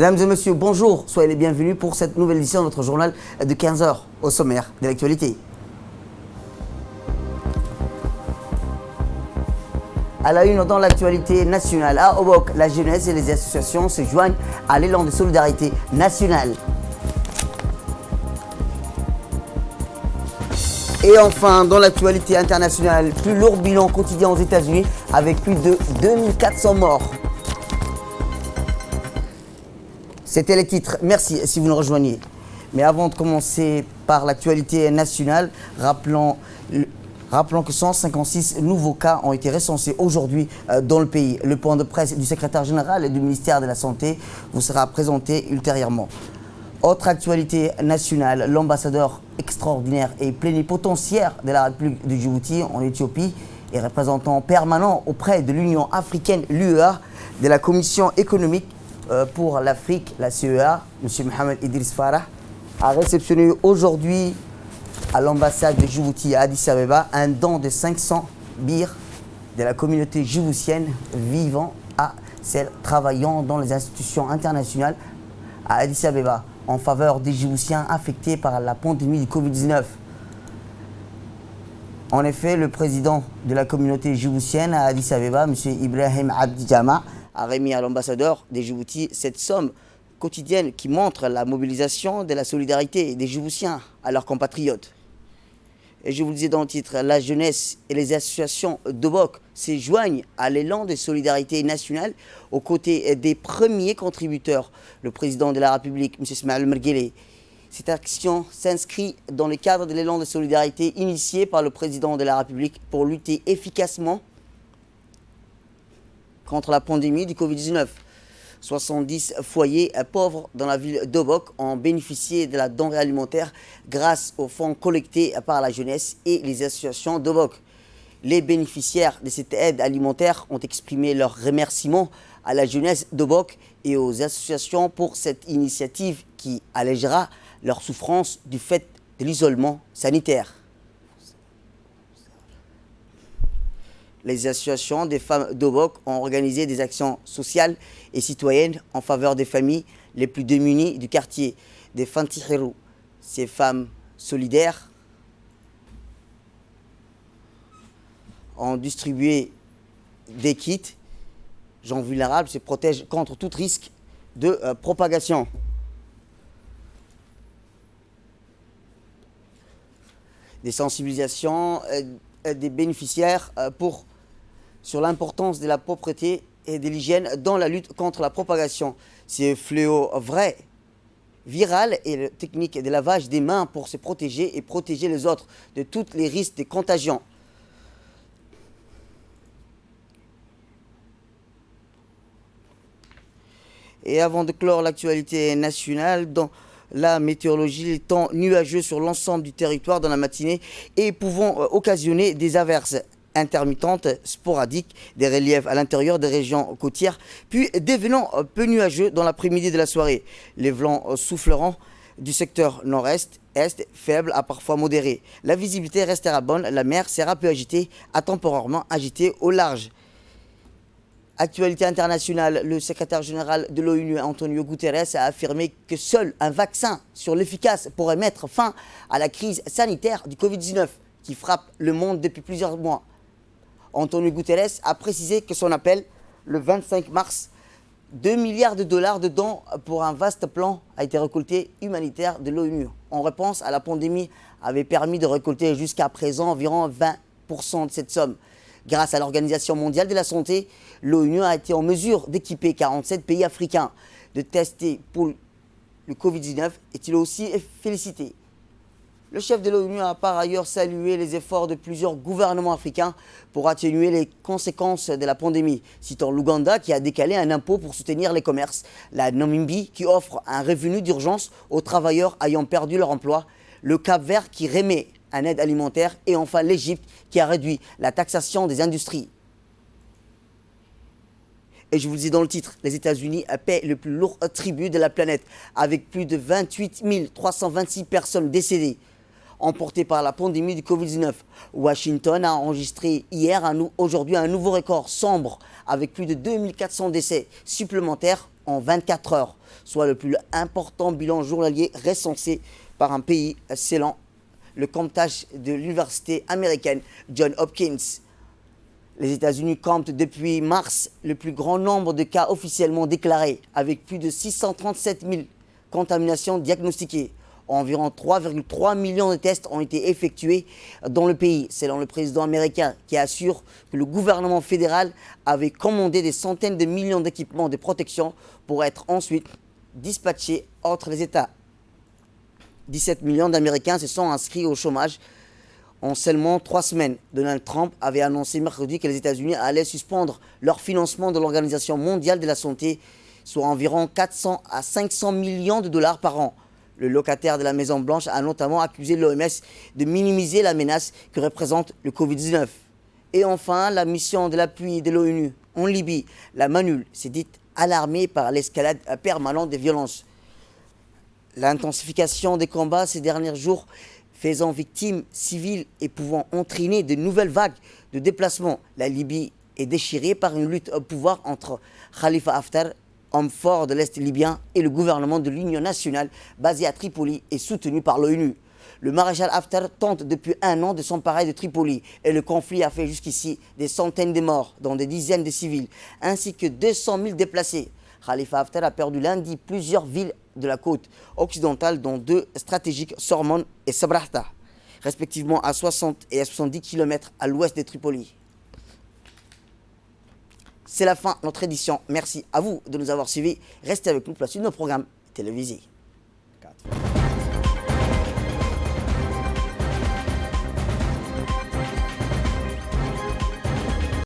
Mesdames et messieurs, bonjour, soyez les bienvenus pour cette nouvelle édition de notre journal de 15 heures au sommaire de l'actualité. À la une dans l'actualité nationale, à Obok, la jeunesse et les associations se joignent à l'élan de solidarité nationale. Et enfin, dans l'actualité internationale, plus lourd bilan quotidien aux États-Unis avec plus de 2400 morts. C'était les titres. Merci si vous nous rejoignez. Mais avant de commencer par l'actualité nationale, rappelons que 156 nouveaux cas ont été recensés aujourd'hui dans le pays. Le point de presse du secrétaire général du ministère de la Santé vous sera présenté ultérieurement. Autre actualité nationale, l'ambassadeur extraordinaire et plénipotentiaire de la République de Djibouti en Éthiopie et représentant permanent auprès de l'Union africaine, l'UEA, de la Commission économique pour l'Afrique, la CEA, M. Mohamed Idriss Farah, a réceptionné aujourd'hui à l'ambassade de Djibouti à Addis Abeba un don de 500 birs de la communauté djiboutienne vivant à celle travaillant dans les institutions internationales à Addis Abeba en faveur des Djiboutiens affectés par la pandémie du Covid-19. En effet, le président de la communauté djiboutienne à Addis Abeba, M. Ibrahim Abdi Jama, a remis à l'ambassadeur des Djibouti cette somme quotidienne qui montre la mobilisation de la solidarité des Djiboutiens à leurs compatriotes. Et je vous le disais dans le titre, la jeunesse et les associations d'Obok se joignent à l'élan de solidarité nationale aux côtés des premiers contributeurs, le président de la République, M. Ismaël Merguele. Cette action s'inscrit dans le cadre de l'élan de solidarité initié par le président de la République pour lutter efficacement contre la pandémie du Covid-19. 70 foyers pauvres dans la ville d'Obok ont bénéficié de la denrée alimentaire grâce aux fonds collectés par la jeunesse et les associations d'Obok. Les bénéficiaires de cette aide alimentaire ont exprimé leur remerciement à la jeunesse d'Obok et aux associations pour cette initiative qui allégera leur souffrance du fait de l'isolement sanitaire. Les associations des femmes d'Obok ont organisé des actions sociales et citoyennes en faveur des familles les plus démunies du quartier des Fantihirou. Ces femmes solidaires ont distribué des kits. Gens vulnérables se protègent contre tout risque de propagation. Des sensibilisations des bénéficiaires sur l'importance de la propreté et de l'hygiène dans la lutte contre la propagation. C'est fléau vrai, viral et la technique de lavage des mains pour se protéger et protéger les autres de tous les risques de contagion. Et avant de clore l'actualité nationale, dans la météorologie, le temps nuageux sur l'ensemble du territoire dans la matinée et pouvant occasionner des averses intermittentes, sporadiques, des reliefs à l'intérieur des régions côtières, puis devenant peu nuageux dans l'après-midi de la soirée. Les vents souffleront du secteur nord-est, est, faible à parfois modéré. La visibilité restera bonne, la mer sera peu agitée, à temporairement agitée au large. Actualité internationale, le secrétaire général de l'ONU, Antonio Guterres, a affirmé que seul un vaccin sur l'efficace pourrait mettre fin à la crise sanitaire du Covid-19 qui frappe le monde depuis plusieurs mois. Antonio Guterres a précisé que son appel, le 25 mars, 2 milliards de dollars de dons pour un vaste plan a été récolté humanitaire de l'ONU. En réponse à la pandémie, avait permis de récolter jusqu'à présent environ 20% de cette somme. Grâce à l'Organisation mondiale de la santé, l'ONU a été en mesure d'équiper 47 pays africains de tester pour le Covid-19 et il a aussi félicité. Le chef de l'ONU a par ailleurs salué les efforts de plusieurs gouvernements africains pour atténuer les conséquences de la pandémie, citant l'Ouganda qui a décalé un impôt pour soutenir les commerces, la Namibie qui offre un revenu d'urgence aux travailleurs ayant perdu leur emploi, le Cap-Vert qui remet une aide alimentaire et enfin l'Égypte qui a réduit la taxation des industries. Et je vous le dis dans le titre, les États-Unis paient le plus lourd tribut de la planète avec plus de 28 326 personnes décédées. Emportées par la pandémie du Covid-19. Washington a enregistré aujourd'hui un nouveau record sombre avec plus de 2400 décès supplémentaires en 24 heures, soit le plus important bilan journalier recensé par un pays selon le comptage de l'université américaine Johns Hopkins. Les États-Unis comptent depuis mars le plus grand nombre de cas officiellement déclarés, avec plus de 637 000 contaminations diagnostiquées. Environ 3,3 millions de tests ont été effectués dans le pays, selon le président américain, qui assure que le gouvernement fédéral avait commandé des centaines de millions d'équipements de protection pour être ensuite dispatchés entre les États. 17 millions d'Américains se sont inscrits au chômage en seulement 3 semaines. Donald Trump avait annoncé mercredi que les États-Unis allaient suspendre leur financement de l'Organisation mondiale de la santé, soit environ 400 à 500 millions de dollars par an. Le locataire de la Maison-Blanche a notamment accusé l'OMS de minimiser la menace que représente le Covid-19. Et enfin, la mission de l'appui de l'ONU en Libye, la MANUL, s'est dite alarmée par l'escalade permanente des violences. L'intensification des combats ces derniers jours faisant victimes civiles et pouvant entraîner de nouvelles vagues de déplacements. La Libye est déchirée par une lutte au pouvoir entre Khalifa Haftar, homme fort de l'Est libyen, et le gouvernement de l'Union nationale basé à Tripoli et soutenu par l'ONU. Le maréchal Haftar tente depuis 1 an de s'emparer de Tripoli et le conflit a fait jusqu'ici des centaines de morts, dont des dizaines de civils, ainsi que 200 000 déplacés. Khalifa Haftar a perdu lundi plusieurs villes de la côte occidentale, dont 2 stratégiques, Sormon et Sabrata, respectivement à 60 et à 70 km à l'ouest de Tripoli. C'est la fin de notre édition. Merci à vous de nous avoir suivis. Restez avec nous pour la suite de nos programmes télévisés.